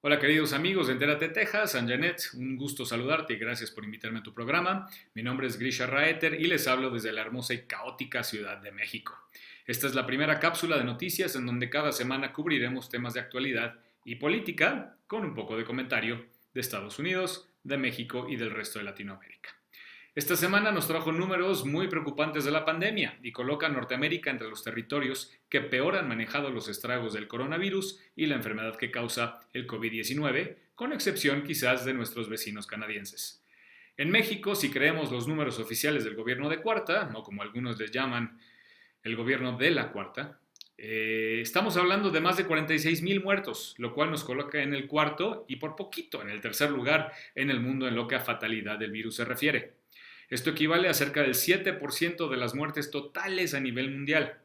Hola queridos amigos de Entérate Texas, San Janet, un gusto saludarte y gracias por invitarme a tu programa. Mi nombre es Grisha Raeter y les hablo desde la hermosa y caótica Ciudad de México. Esta es la primera cápsula de noticias en donde cada semana cubriremos temas de actualidad y política con un poco de comentario de Estados Unidos, de México y del resto de Latinoamérica. Esta semana nos trajo números muy preocupantes de la pandemia y coloca a Norteamérica entre los territorios que peor han manejado los estragos del coronavirus y la enfermedad que causa el COVID-19, con excepción quizás de nuestros vecinos canadienses. En México, si creemos los números oficiales del gobierno de cuarta, o como algunos les llaman, el gobierno de la cuarta, estamos hablando de más de 46,000 muertos, lo cual nos coloca en el cuarto y por poquito en el tercer lugar en el mundo en lo que a fatalidad del virus se refiere. Esto equivale a cerca del 7% de las muertes totales a nivel mundial.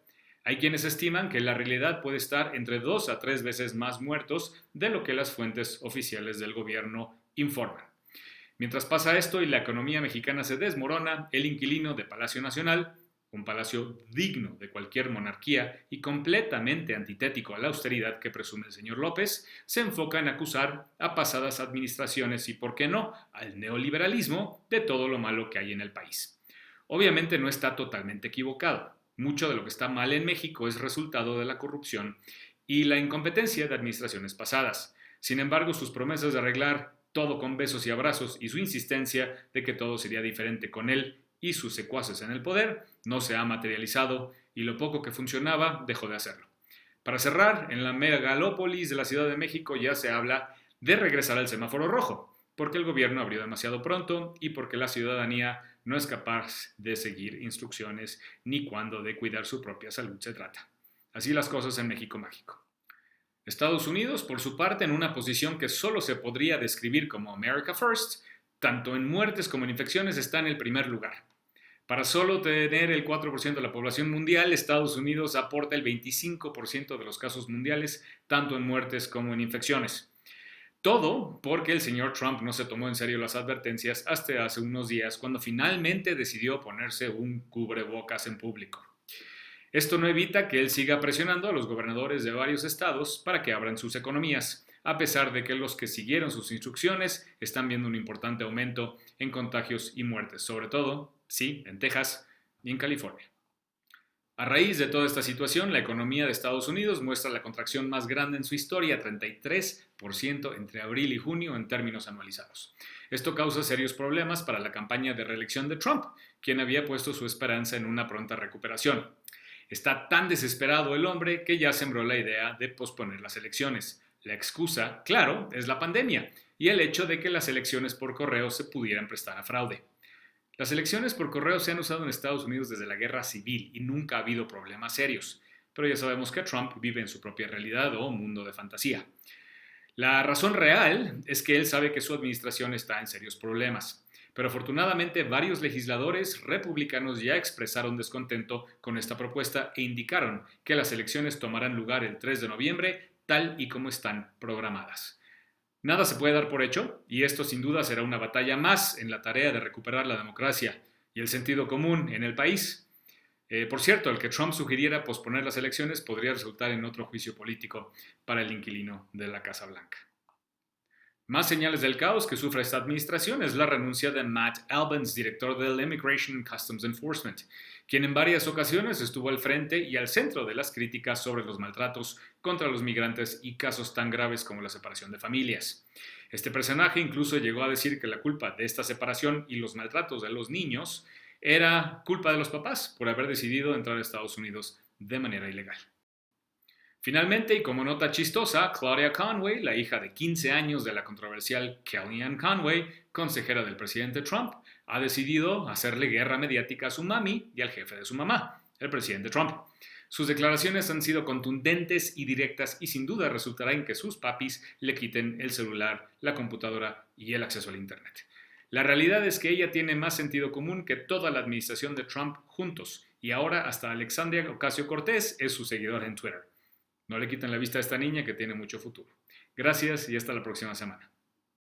Hay quienes estiman que la realidad puede estar entre 2 a 3 veces más muertos de lo que las fuentes oficiales del gobierno informan. Mientras pasa esto y la economía mexicana se desmorona, el inquilino de Palacio Nacional, un palacio digno de cualquier monarquía y completamente antitético a la austeridad que presume el señor López, se enfoca en acusar a pasadas administraciones y, por qué no, al neoliberalismo de todo lo malo que hay en el país. Obviamente no está totalmente equivocado. Mucho de lo que está mal en México es resultado de la corrupción y la incompetencia de administraciones pasadas. Sin embargo, sus promesas de arreglar todo con besos y abrazos y su insistencia de que todo sería diferente con él y sus secuaces en el poder no se ha materializado y lo poco que funcionaba dejó de hacerlo. Para cerrar, en la megalópolis de la Ciudad de México ya se habla de regresar al semáforo rojo, porque el gobierno abrió demasiado pronto y porque la ciudadanía no es capaz de seguir instrucciones ni cuando de cuidar su propia salud se trata. Así las cosas en México mágico. Estados Unidos, por su parte, en una posición que solo se podría describir como America First, tanto en muertes como en infecciones está en el primer lugar. Para solo tener el 4% de la población mundial, Estados Unidos aporta el 25% de los casos mundiales, tanto en muertes como en infecciones. Todo porque el señor Trump no se tomó en serio las advertencias hasta hace unos días, cuando finalmente decidió ponerse un cubrebocas en público. Esto no evita que él siga presionando a los gobernadores de varios estados para que abran sus economías, a pesar de que los que siguieron sus instrucciones están viendo un importante aumento en contagios y muertes, sobre todo, sí, en Texas y en California. A raíz de toda esta situación, la economía de Estados Unidos muestra la contracción más grande en su historia, 33% entre abril y junio en términos anualizados. Esto causa serios problemas para la campaña de reelección de Trump, quien había puesto su esperanza en una pronta recuperación. Está tan desesperado el hombre que ya sembró la idea de posponer las elecciones. La excusa, claro, es la pandemia y el hecho de que las elecciones por correo se pudieran prestar a fraude. Las elecciones por correo se han usado en Estados Unidos desde la guerra civil y nunca ha habido problemas serios, pero ya sabemos que Trump vive en su propia realidad o mundo de fantasía. La razón real es que él sabe que su administración está en serios problemas. Pero afortunadamente varios legisladores republicanos ya expresaron descontento con esta propuesta e indicaron que las elecciones tomarán lugar el 3 de noviembre tal y como están programadas. Nada se puede dar por hecho y esto sin duda será una batalla más en la tarea de recuperar la democracia y el sentido común en el país. Por cierto, el que Trump sugiriera posponer las elecciones podría resultar en otro juicio político para el inquilino de la Casa Blanca. Más señales del caos que sufre esta administración es la renuncia de Matt Albence, director del Immigration and Customs Enforcement, quien en varias ocasiones estuvo al frente y al centro de las críticas sobre los maltratos contra los migrantes y casos tan graves como la separación de familias. Este personaje incluso llegó a decir que la culpa de esta separación y los maltratos de los niños era culpa de los papás por haber decidido entrar a Estados Unidos de manera ilegal. Finalmente, y como nota chistosa, Claudia Conway, la hija de 15 años de la controversial Kellyanne Conway, consejera del presidente Trump, ha decidido hacerle guerra mediática a su mami y al jefe de su mamá, el presidente Trump. Sus declaraciones han sido contundentes y directas y sin duda resultará en que sus papis le quiten el celular, la computadora y el acceso al Internet. La realidad es que ella tiene más sentido común que toda la administración de Trump juntos y ahora hasta Alexandria Ocasio-Cortez es su seguidor en Twitter. No le quiten la vista a esta niña que tiene mucho futuro. Gracias y hasta la próxima semana.